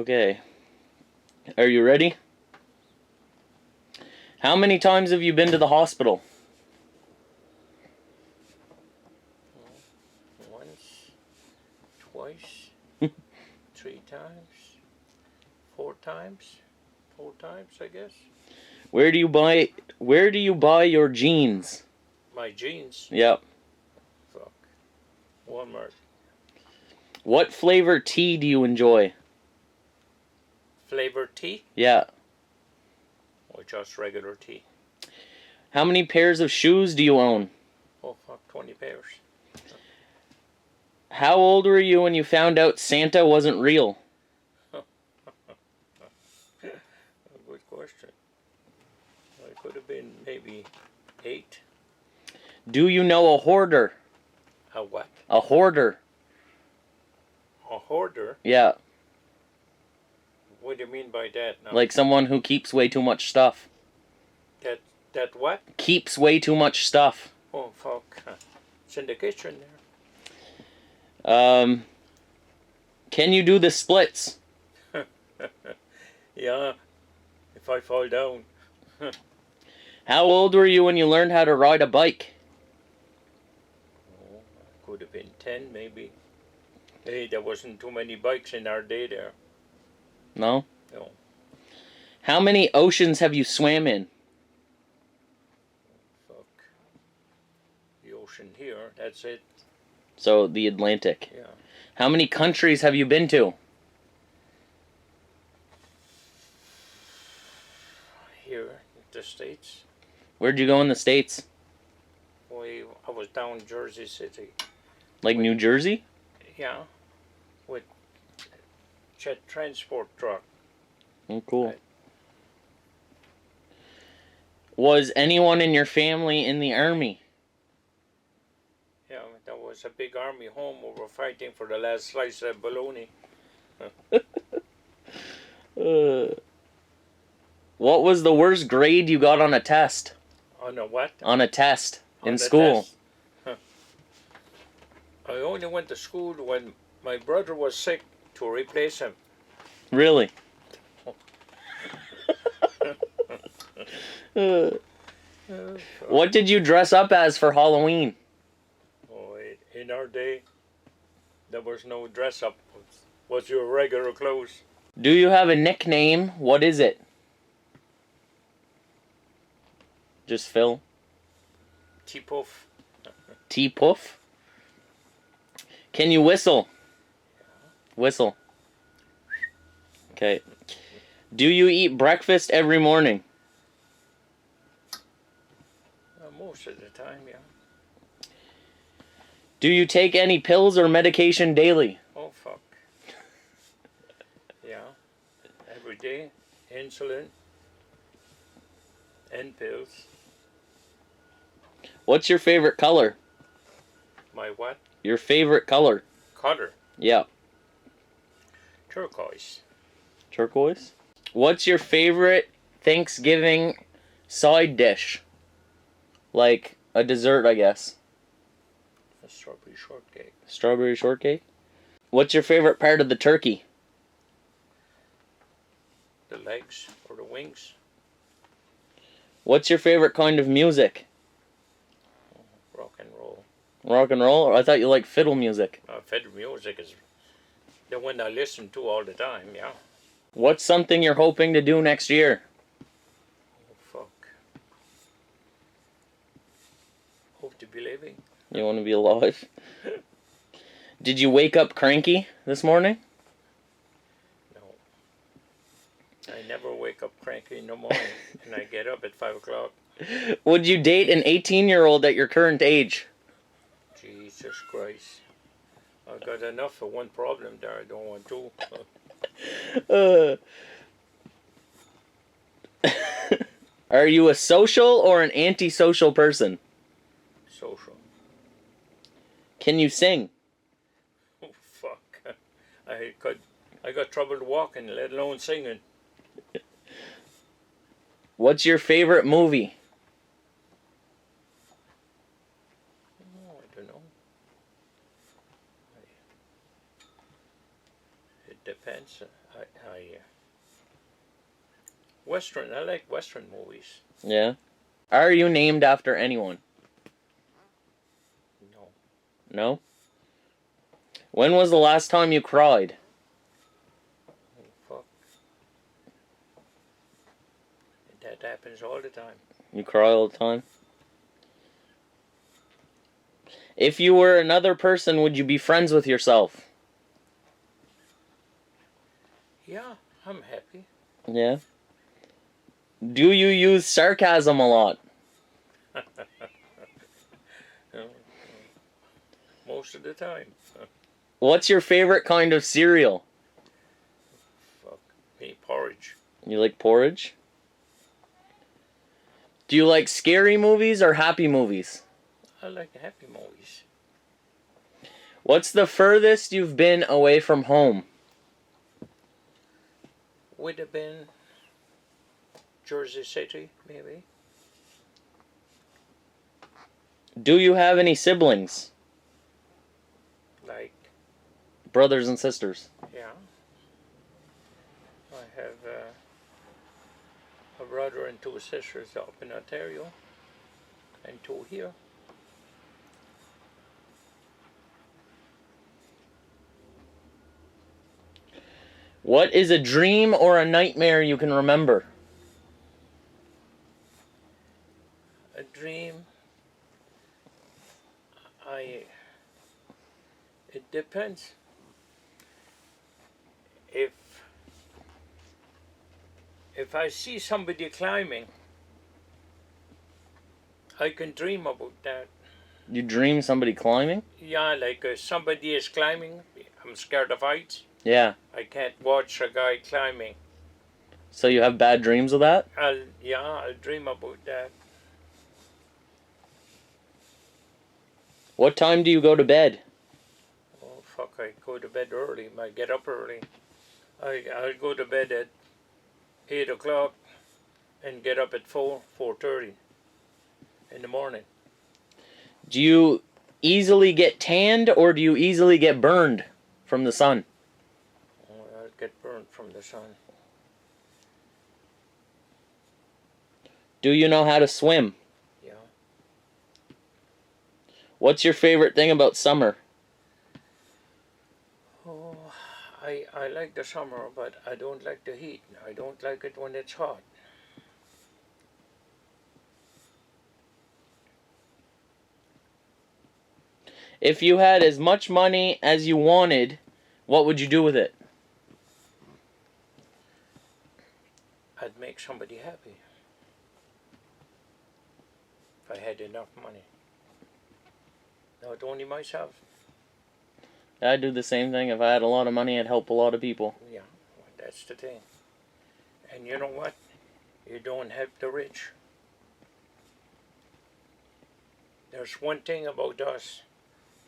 Okay. Are you ready? How many times have you been to the hospital? Once, twice, 3 times, 4 times. 4 times, I guess. Where do you buy your jeans? My jeans. Yep. Fuck. Walmart. What flavor tea do you enjoy? Flavor tea? Yeah. Or just regular tea? How many pairs of shoes do you own? Oh fuck, 20 pairs. How old were you when you found out Santa wasn't real? Good question. I could have been maybe 8. Do you know a hoarder? A what? A hoarder. A hoarder? Yeah. What do you mean by that now? Like someone who keeps way too much stuff. That what? Keeps way too much stuff. Oh fuck. It's in the kitchen Can you do the splits? there. Yeah. If I fall down. How old were you when you learned how to ride a bike? Oh, could have been 10 maybe. Hey, there wasn't too many bikes in our day there. No? No. How many oceans have you swam in? Fuck. The ocean here, that's it. So, the Atlantic. Yeah. How many countries have you been to? Here, the States. Where'd you go in the States? I was down Jersey City. Like New Jersey? Yeah. With jet transport truck. Oh, cool. Was anyone in your family in the army? Yeah, there was a big army home. We were fighting for the last slice of bologna. What was the worst grade you got on a test? On a what? On a test in On the school. test? Huh. I only went to school when my brother was sick to replace him. Really? What did you dress up as for Halloween? Oh, in our day, there was no dress up. Was your regular clothes? Do you have a nickname? What is it? Just Phil? T-Puff. T-Puff? Can you whistle? Whistle. Okay. Do you eat breakfast every morning? Most of the time, yeah. Do you take any pills or medication daily? Oh, fuck. Yeah. Every day. Insulin. And pills. What's your favorite color? My what? Your favorite color? Color. Yeah. Turquoise. Turquoise? What's your favorite Thanksgiving side dish? Like a dessert, I guess. A strawberry shortcake. Strawberry shortcake? What's your favorite part of the turkey? The legs or the wings. What's your favorite kind of music? Rock and roll. Rock and roll? I thought you liked fiddle music. Fiddle music is the one I listen to all the time, yeah. What's something you're hoping to do next year? Oh, fuck. Hope to be living. You want to be alive? Did you wake up cranky this morning? No. I never wake up cranky in the morning, and I get up at 5 o'clock. Would you date an 18-year-old at your current age? Jesus Christ. I've got enough for one problem there. I don't want two. Are you a social or an antisocial person? Social. Can you sing? Oh, fuck. I got trouble walking, let alone singing. What's your favorite movie? Oh, I don't know. depends. Western. I like Western movies. Yeah. Are you named after anyone? No. No? When was the last time you cried? Oh, fuck. That happens all the time. You cry all the time? If you were another person, would you be friends with yourself? Yeah, I'm happy. Yeah. Do you use sarcasm a lot? Most of the time. What's your favorite kind of cereal? Fuck me, porridge. You like porridge? Do you like scary movies or happy movies? I like happy movies. What's the furthest you've been away from home? Would have been Jersey City, maybe. Do you have any siblings? Like, Brothers and sisters? yeah. I have a brother and two sisters up in Ontario, and two here. What is a dream or a nightmare you can remember? A dream. It depends. If I see somebody climbing, I can dream about that. You dream somebody climbing? Yeah, like somebody is climbing. I'm scared of heights. Yeah. I can't watch a guy climbing. So you have bad dreams of that? I'll dream about that. What time do you go to bed? Oh fuck! I go to bed early. I get up early. I'll go to bed at 8 o'clock and get up at 4:30 in the morning. Do you easily get tanned or do you easily get burned from the sun? Oh, I'll get burned from the sun. Do you know how to swim? Yeah. What's your favorite thing about summer? Oh, I like the summer, but I don't like the heat. I don't like it when it's hot. If you had as much money as you wanted, what would you do with it? I'd make somebody happy. If I had enough money. Not only myself. I'd do the same thing. If I had a lot of money, I'd help a lot of people. Yeah, well, that's the thing. And you know what? You don't help the rich. There's one thing about us.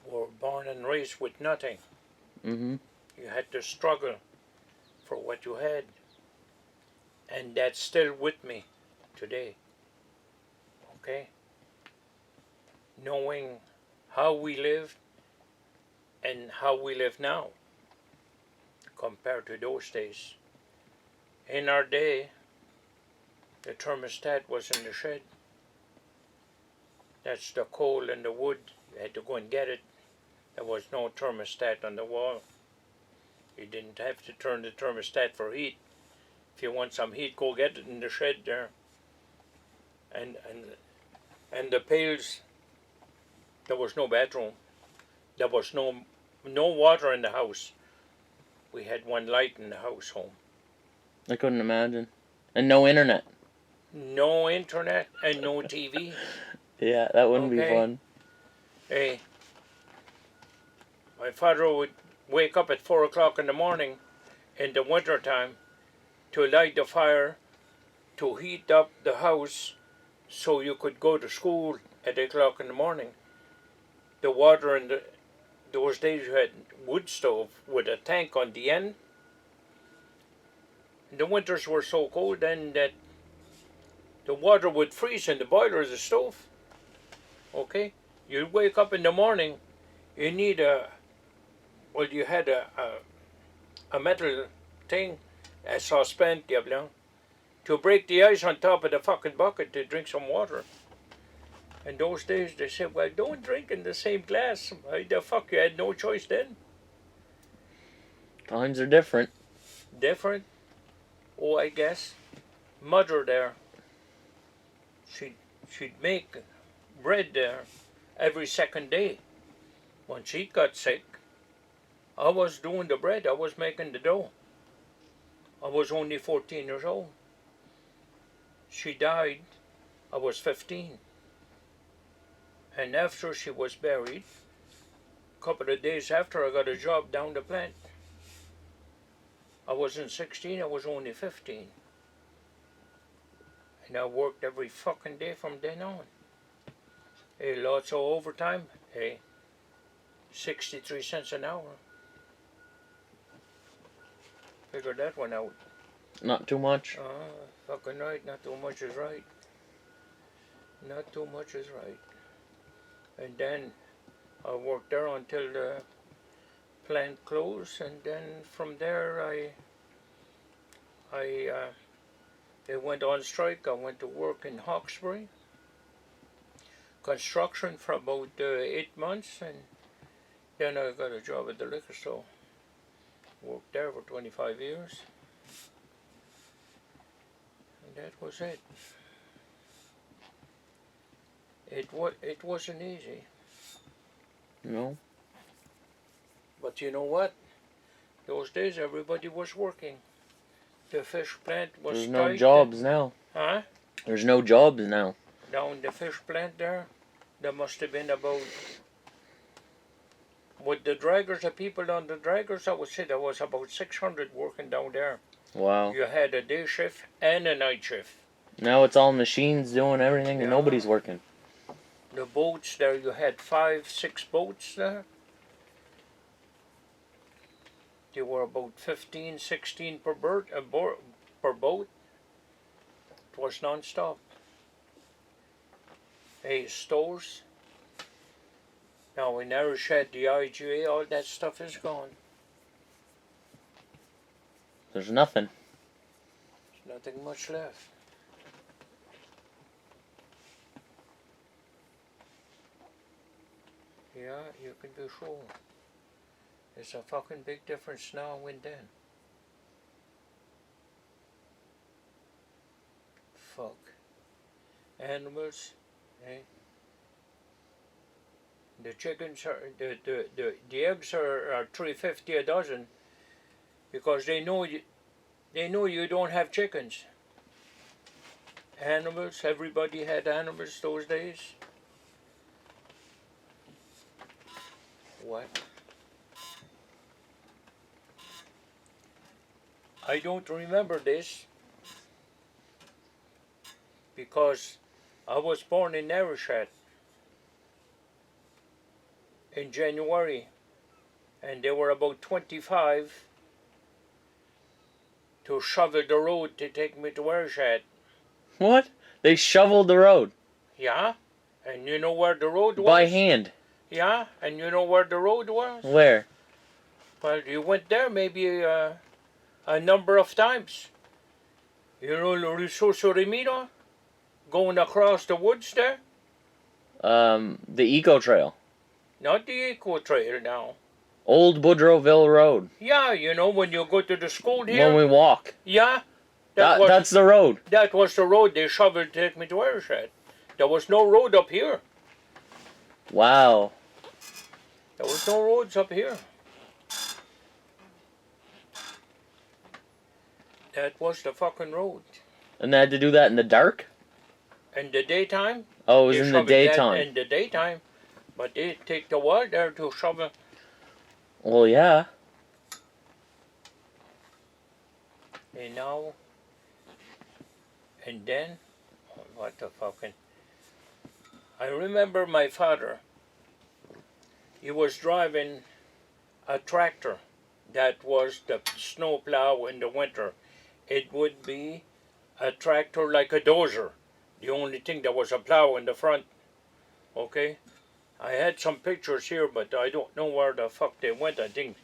We're born and raised with nothing. Mm-hmm. You had to struggle for what you had. And that's still with me today. Okay? Knowing how we lived and how we live now compared to those days. In our day, the thermostat was in the shed. That's the coal and the wood. You had to go and get it. There was no thermostat on the wall. You didn't have to turn the thermostat for heat. If you want some heat, go get it in the shed there. And the pails, there was no bathroom. There was no water in the house. We had one light in the house home. I couldn't imagine. And no internet. No internet and no TV. Yeah, that wouldn't be Okay. fun. Hey, my father would wake up at 4 o'clock in the morning in the winter time to light the fire, to heat up the house so you could go to school at 8 o'clock in the morning. The water in those days you had wood stove with a tank on the end. The winters were so cold then that the water would freeze in the boiler of the stove. Okay? You'd wake up in the morning, you need you had a metal thing, a saucepan, diablo, to break the ice on top of the fucking bucket to drink some water. In those days, they said, well, don't drink in the same glass. Why the fuck, you had no choice then? Times are different. Different? Oh, I guess. Mother there, she'd make bread there every second day. When she got sick, I was doing the bread. I was making the dough. I was only 14 years old. She died, I was 15. And after she was buried, a couple of days after, I got a job down the plant. I wasn't 16, I was only 15. And I worked every fucking day from then on. Hey, lots of overtime. Hey, 63 cents an hour. Figure that one out. Not too much. Fucking right, not too much is right. Not too much is right. And then I worked there until the plant closed, and then from there they went on strike. I went to work in Hawkesbury, construction for about 8 months, and then I got a job at the liquor store. Worked there for 25 years. And that was it. It wasn't easy. No. But you know what? Those days everybody was working. The fish plant was There's no tight. jobs now. Huh? There's no jobs now. Down the fish plant there must have been about, with the draggers, the people on the draggers, I would say there was about 600 working down there. Wow. You had a day shift and a night shift. Now it's all machines doing everything and nobody's working. The boats there, you had 5, 6 boats there. They were about 15, 16 per boat. It was non-stop. Hey, stores. Now we never shed the IGA, all that stuff is gone. There's nothing. There's nothing much left. Yeah, you can be sure. There's a fucking big difference now and then. Fuck. Animals, eh? The chickens are, the eggs are $3.50 a dozen because they know you don't have chickens. Animals, everybody had animals those days. What? I don't remember this because I was born in Narrashat in January, and they were about 25 to shovel the road to take me to Narrashat. What? They shoveled the road? Yeah, and you know where the road was? By hand? Yeah, and you know where the road was? Where? Well, you went there maybe a number of times. You know Rousseau Remiro? Going across the woods there? The Eco Trail. Not the Eco Trail now. Old Boudreauville Road. Yeah, you know when you go to the school here? When we walk. Yeah. That's the road. That was the road they shoveled to take me to Ayrshire. There was no road up here. Wow. There was no roads up here. That was the fucking road. And they had to do that in the dark? In the daytime? Oh, it was in the daytime. In the daytime. But they take the while there to shovel. Well, yeah. And now, and then, oh, what the fucking, I remember my father, he was driving a tractor that was the snow plow in the winter. It would be a tractor like a dozer. The only thing that was a plow in the front. Okay? I had some pictures here, but I don't know where the fuck they went. I think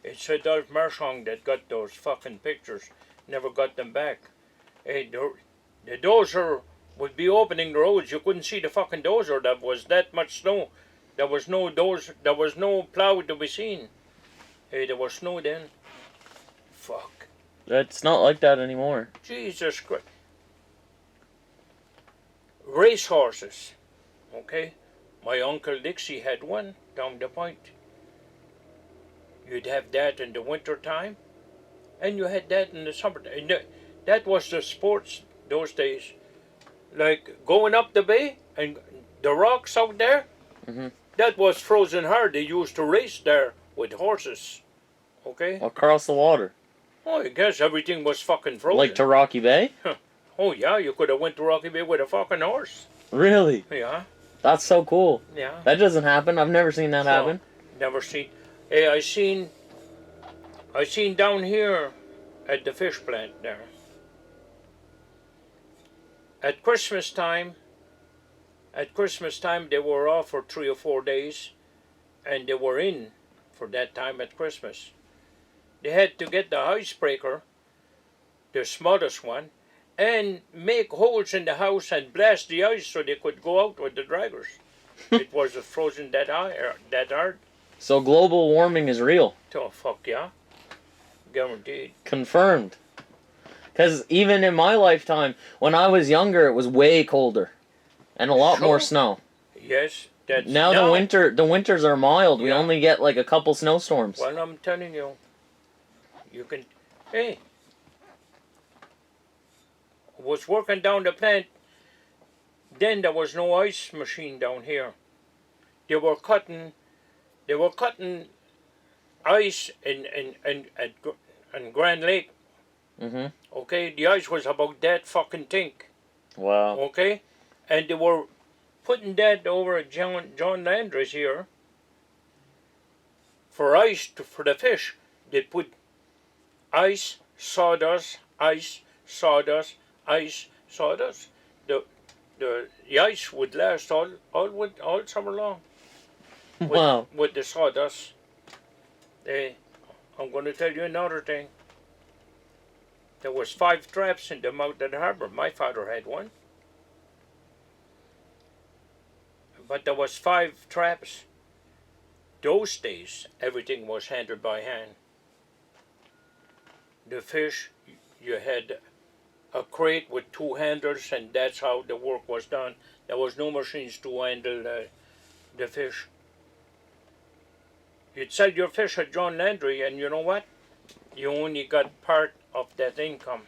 It's Adolph Marchand that got those fucking pictures. Never got them back. Hey, the dozer would be opening the roads. You couldn't see the fucking dozer. There was that much snow. There was no dozer. There was no plow to be seen. Hey, there was snow then. Fuck. It's not like that anymore. Jesus Christ. Race horses. Okay? My Uncle Dixie had one down the point. You'd have that in the winter time, and you had that in the summer. And that was the sports those days. Like going up the bay and the rocks out there, that was frozen hard. They used to race there with horses. Okay? Across the water. Oh, I guess everything was fucking frozen. Like to Rocky Bay? Oh, yeah, you could have went to Rocky Bay with a fucking horse. Really? Yeah. That's so cool. Yeah. That doesn't happen. I've never seen that happen. Never seen. Hey, I seen down here at the fish plant there. At Christmas time, they were off for 3 or 4 days, and they were in for that time at Christmas. They had to get the icebreaker, the smallest one, and make holes in the house and blast the ice so they could go out with the draggers. It was frozen that hard. So global warming is real. Oh, fuck yeah. Guaranteed. Confirmed. Because even in my lifetime, when I was younger, it was way colder. And a lot more snow. Yes. Now the winters are mild. We only get like a couple snowstorms. Well, I'm telling you. You can... Hey. I was working down the plant. Then there was no ice machine down here. They were cutting ice in Grand Lake. Okay, the ice was about that fucking thick. Wow. Okay, and they were putting that over at John Landry's here for ice for the fish. They put ice, sawdust, ice, sawdust, ice, sawdust. The ice would last all summer long. Wow. With the sawdust. I'm going to tell you another thing. There was 5 traps in the mouth of the harbor. My father had one. But there was 5 traps. Those days, everything was handled by hand. The fish, you had a crate with 2 handlers, and that's how the work was done. There was no machines to handle the fish. You'd sell your fish at John Landry, and you know what? You only got part of that income.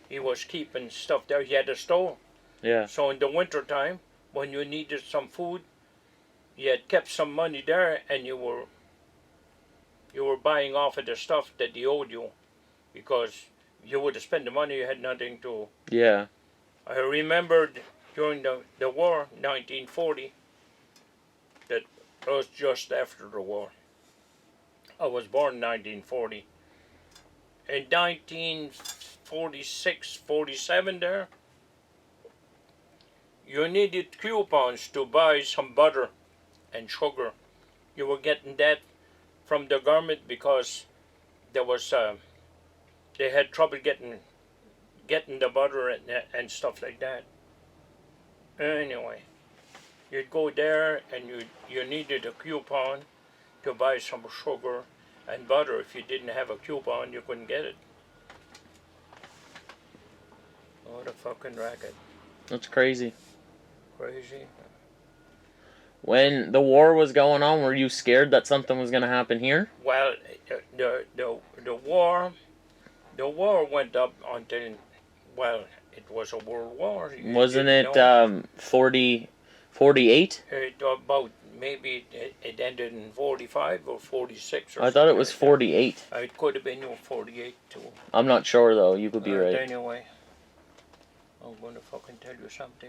He was keeping stuff there. He had a store. Yeah. So in the winter time, when you needed some food, you had kept some money there, and you were buying off of the stuff that he owed you, because you would have spent the money, you had nothing to. Yeah. I remembered during the war, 1940, that was just after the war. I was born in 1940. In 1946, 47 there, you needed coupons to buy some butter and sugar. You were getting that from the government because there was they had trouble getting the butter and stuff like that. Anyway, you'd go there and you needed a coupon to buy some sugar and butter. If you didn't have a coupon, you couldn't get it. What a fucking racket. That's crazy. Crazy. When the war was going on, were you scared that something was going to happen here? Well, the war went up until, well, it was a world war. Wasn't it 48? About maybe it ended in 45 or 46 or I thought it was 48. It could have been 48 too. I'm not sure though. You could be right. Anyway, I'm going to fucking tell you something.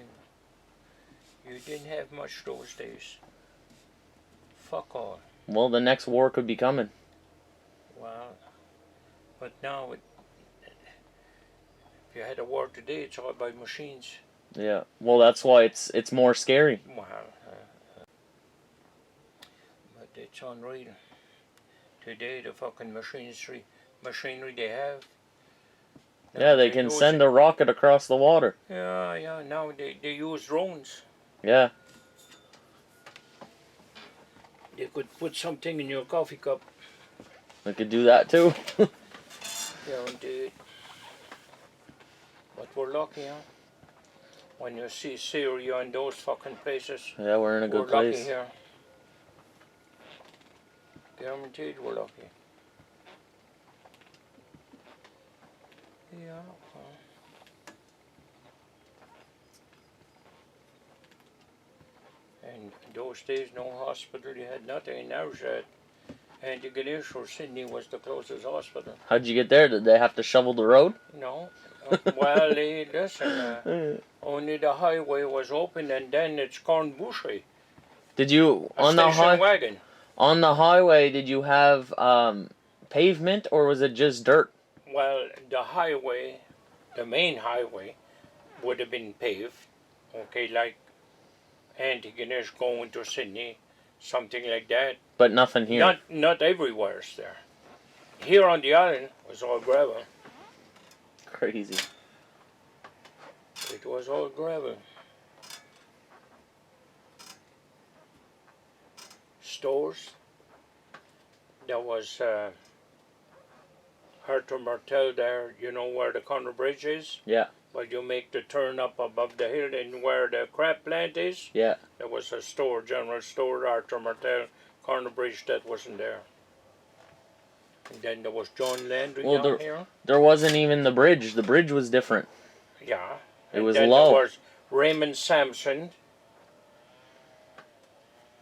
You didn't have much those days. Fuck all. Well, the next war could be coming. Well, but now, if you had a war today, it's all by machines. Yeah. Well, that's why it's more scary. Well, but it's unreal. Today, the fucking machinery they have. Yeah, they can send a rocket across the water. Yeah. Now they use drones. Yeah. They could put something in your coffee cup. They could do that too. Guaranteed. But we're lucky, huh? When you see Syria and those fucking places, Yeah, we're in a good we're lucky place. here. Guaranteed we're lucky. Yeah. And those days, no hospital, you had nothing. Now you had Antigonish or Sydney was the closest hospital. How'd you get there? Did they have to shovel the road? No. Well, listen, only the highway was open and then it's gone bushy. Did you A station wagon. on the highway? Did you have pavement or was it just dirt? Well, the highway, the main highway, would have been paved. Okay, like Antigonish going to Sydney, something like that. But nothing here. Not everywhere's there. Here on the island was all gravel. Crazy. It was all gravel. Stores. There was Arthur Martel there, you know where the Conner Bridge is? Yeah. But you make the turn up above the hill and where the crab plant is? Yeah. There was a store, general store, Arthur Martel, Conner Bridge, that wasn't there. And then there was John Landry down here. There wasn't even the bridge. The bridge was different. Yeah. It was then low. There was Raymond Sampson.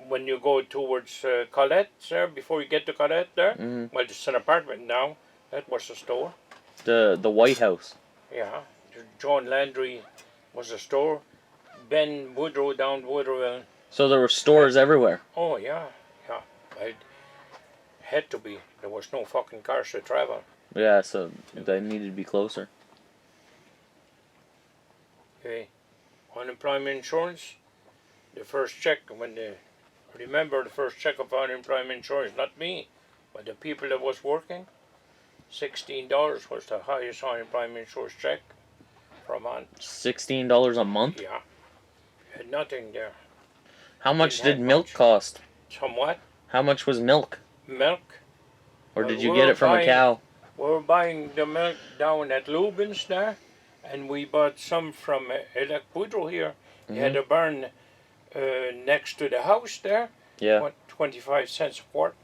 When you go towards Colette, sir, before you get to Colette there, well, it's an apartment now. That was a store. The White House. Yeah. John Landry was a store. Ben Woodrow down Woodrow. So there were stores everywhere. Oh, yeah. It had to be. There was no fucking cars to travel. Yeah, so they needed to be closer. Okay. Unemployment insurance, the first check, remember the first check of unemployment insurance, not me, but the people that was working, $16 was the highest unemployment insurance check for a month. $16 a month? Yeah. Had nothing there. How much did milk cost? Somewhat. How much was milk? Milk. Or did you get it from a cow? We were buying the milk down at Lubin's there, and we bought some from Elec Woodrow here. He had a barn next to the house there. Yeah. What, 25 cents a quart?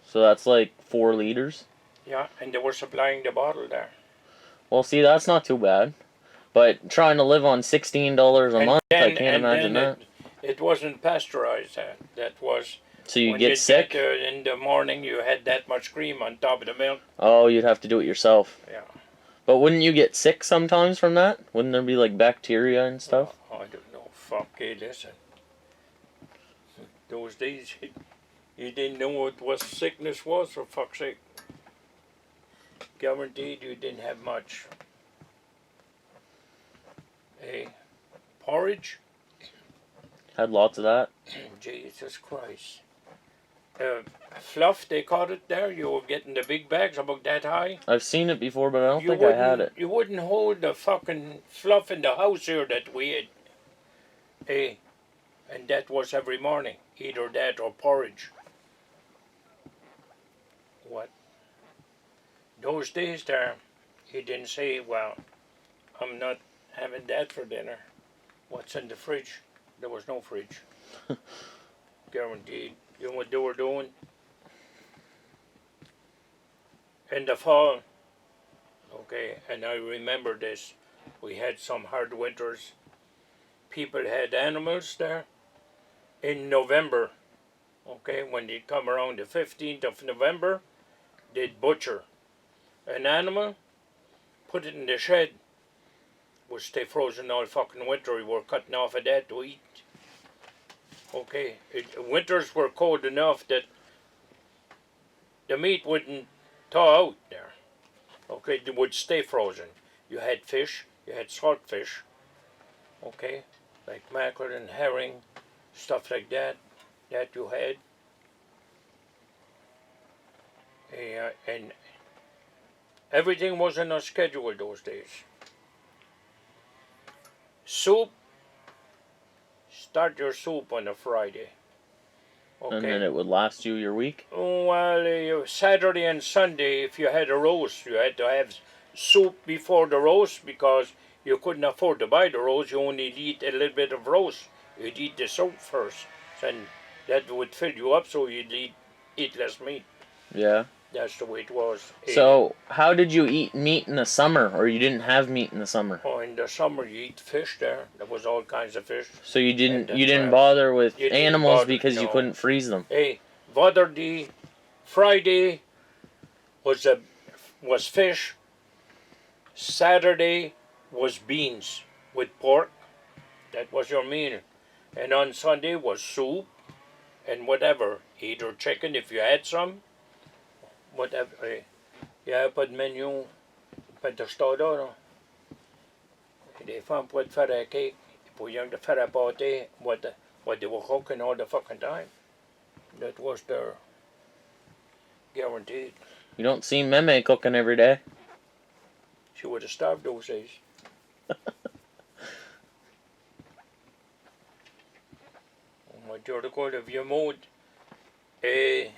So that's like 4 liters? Yeah, and they were supplying the bottle there. Well, see, that's not too bad. But trying to live on $16 a month, I can't imagine that. It wasn't pasteurized. That was... So you get sick? In the morning, you had that much cream on top of the milk. Oh, you'd have to do it yourself. Yeah. But wouldn't you get sick sometimes from that? Wouldn't there be like bacteria and stuff? Oh, I don't know. Fuck, hey, listen. Those days, you didn't know what sickness was, for fuck's sake. Guaranteed you didn't have much. Hey, porridge? Had lots of that. Jesus Christ. Fluff, they caught it there. You were getting the big bags about that high. I've seen it before, but I don't think I had it. You wouldn't hold the fucking fluff in the house here that we had. Hey, and that was every morning. Either that or porridge. What? Those days there, he didn't say, well, I'm not having that for dinner. What's in the fridge? There was no fridge. Guaranteed. You know what they were doing? In the fall, okay, and I remember this, we had some hard winters. People had animals there. In November, okay, when they come around the 15th of November, they'd butcher an animal, put it in the shed, would stay frozen all fucking winter. We were cutting off of that to eat. Okay, winters were cold enough that the meat wouldn't thaw out there. Okay, it would stay frozen. You had fish, you had salt fish, okay, like mackerel and herring, stuff like that, that you had. And everything was on a schedule those days. Soup, start your soup on a Friday. Okay. And then it would last you your week? Well, Saturday and Sunday, if you had a roast, you had to have soup before the roast because you couldn't afford to buy the roast. You only eat a little bit of roast. You'd eat the soup first, and that would fill you up so you'd eat less meat. Yeah. That's the way it was. So, how did you eat meat in the summer, or you didn't have meat in the summer? Oh, in the summer you eat fish there. There was all kinds of fish. So you didn't crabs. bother with You didn't animals bother, because you no. couldn't freeze them. Hey, Saturday, Friday was fish. Saturday was beans with pork. That was your meal. And on Sunday was soup and whatever. Either chicken if you had some. Whatever. Il n'y avait pas de menu. Pas de stade là. Des fois, on pouvait faire un cake. Pour young to faire a pâté. What they were cooking all the fucking time. That was their guaranteed. You don't see Meme cooking every day. She would have starved those days. My dear God, if you moved, if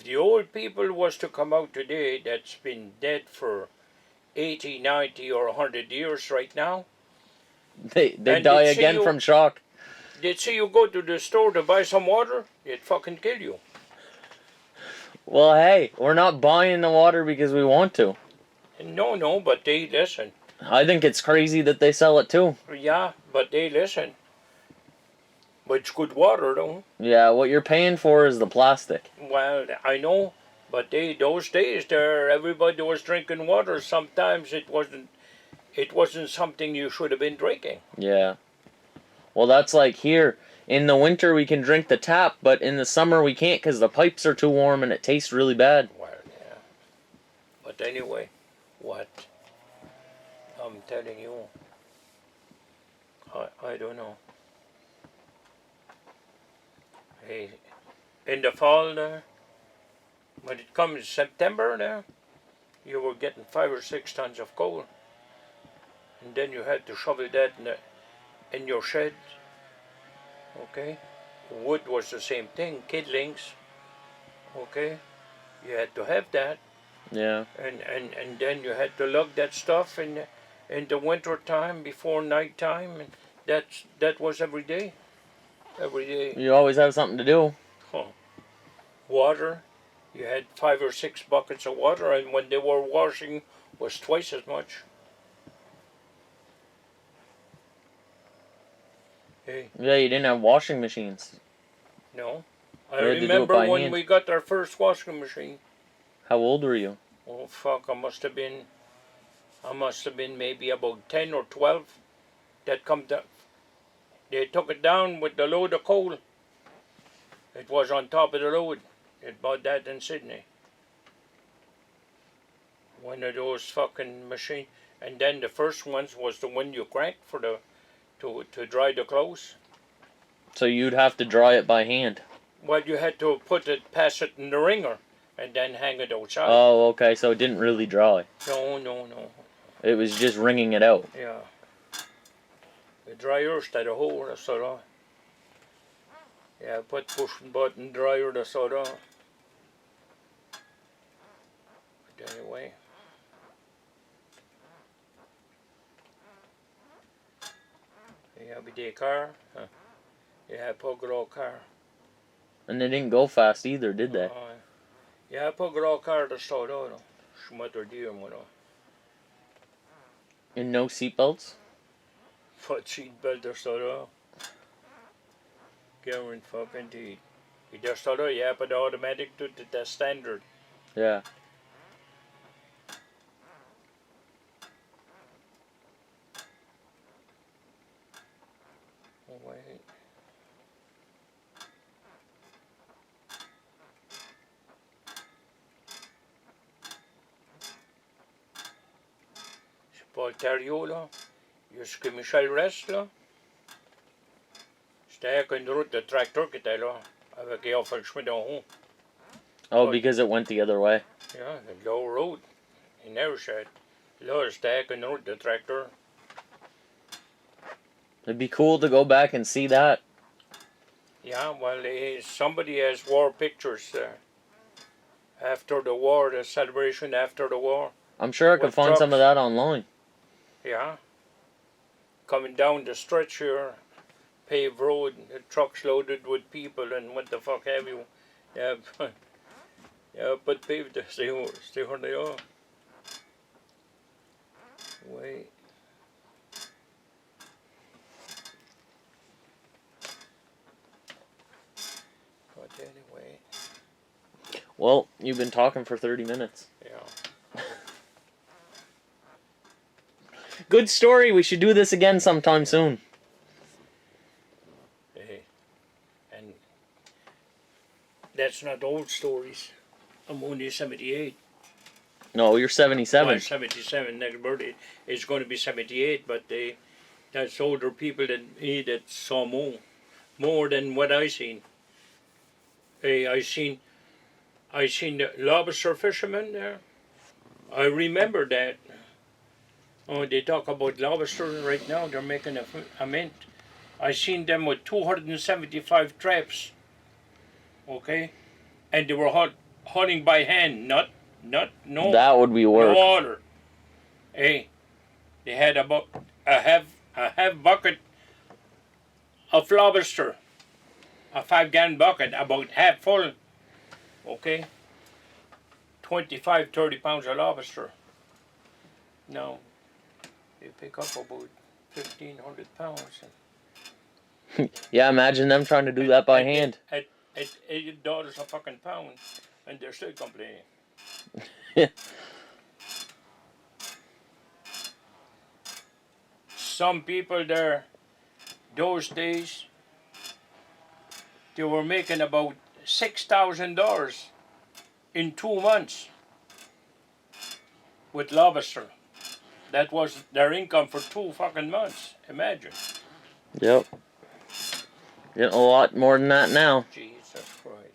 the old people was to come out today that's been dead for 80, 90 or 100 years right now, They And die they'd see again you- from shock. they'd see you go to the store to buy some water, they'd fucking kill you. Well, hey, we're not buying the water because we want to. No, but they listen. I think it's crazy that they sell it too. Yeah, but they listen. But it's good water, though. Yeah, what you're paying for is the plastic. Well, I know, but those days there, everybody was drinking water. Sometimes it wasn't something you should have been drinking. Yeah. Well, that's like here. In the winter we can drink the tap, but in the summer we can't because the pipes are too warm and it tastes really bad. Well, yeah. But anyway, what? I'm telling you, I don't know. Hey, in the fall there, when it comes September there, you were getting 5 or 6 tons of coal. And then you had to shovel that in your shed. Okay? Wood was the same thing, kidlings. Okay? You had to have that. Yeah. And then you had to lug that stuff in the winter time before night time. And that was every day. Every day. You always have something to do. Water. You had 5 or 6 buckets of water, and when they were washing was twice as much. Hey, Yeah, you didn't have washing machines. no. I We had to do it remember by when hand. we got our first washing machine. How old were you? Oh fuck, I must have been maybe about 10 or 12. That come down. They took it down with the load of coal. It was on top of the load. It bought that in Sydney. One of those fucking machines. And then the first ones was the one you cranked for to dry the clothes. So you'd have to dry it by hand. Well, you had to pass it in the wringer, and then hang it outside. Oh, okay, so it didn't really dry. No. It was just wringing it out. Yeah. The dryer had a hole, that's all. Yeah, put push button dryer, that's all. But anyway. Yeah, with the car. Yeah, pugro car. And they didn't go fast either, did they? Yeah, pugro car, that's all. Schmutter deer, And no seatbelts? Foot seat belt, that's all. Guaranteed fucking teeth. You just all, yeah, but the automatic to the standard. Yeah. Oh, wait. C'est pas le Ontario, là. Jusqu'à Michel reste, là. C'était avec une route de tracteur qui était là. Avec les offres le chemin d'en haut. Oh, But, because it went the other way. yeah, the low road. He never said. Lower stack and the tractor. It'd be cool to go back and see that. Yeah, well, somebody has war pictures after the war, the celebration after the war. I'm sure I could With find some of trucks. that online. Yeah. Coming down the stretch here, paved road, the trucks loaded with people and what the fuck have you. Yeah, yeah, but paved, stay where they are. Wait. But anyway, Well, you've been talking for 30 minutes. yeah. Good story. We should do this again sometime soon. Hey, and that's not old stories. I'm only 78. No, you're 77. I'm 77. Next birthday is going to be 78, but that's older people than me that saw more than what I seen. Hey, I seen the lobster fishermen there. I remember that. Oh, they talk about lobster right now. They're making a mint. I seen them with 275 traps. Okay, and they were hunting by hand, not no That would be no work. water. Hey, they had about a half bucket of lobster, a 5-gallon bucket, about half full. Okay, 25, 30 pounds of lobster. Now, they pick up about 1,500 pounds. Yeah, imagine them trying to do that by hand. At $8 a fucking pound, and they're still complaining. Some people there, those days, they were making about $6,000 in 2 months with lobster. That was their income for 2 fucking months. Imagine. Yep. Getting a lot more than that now. Jesus Christ.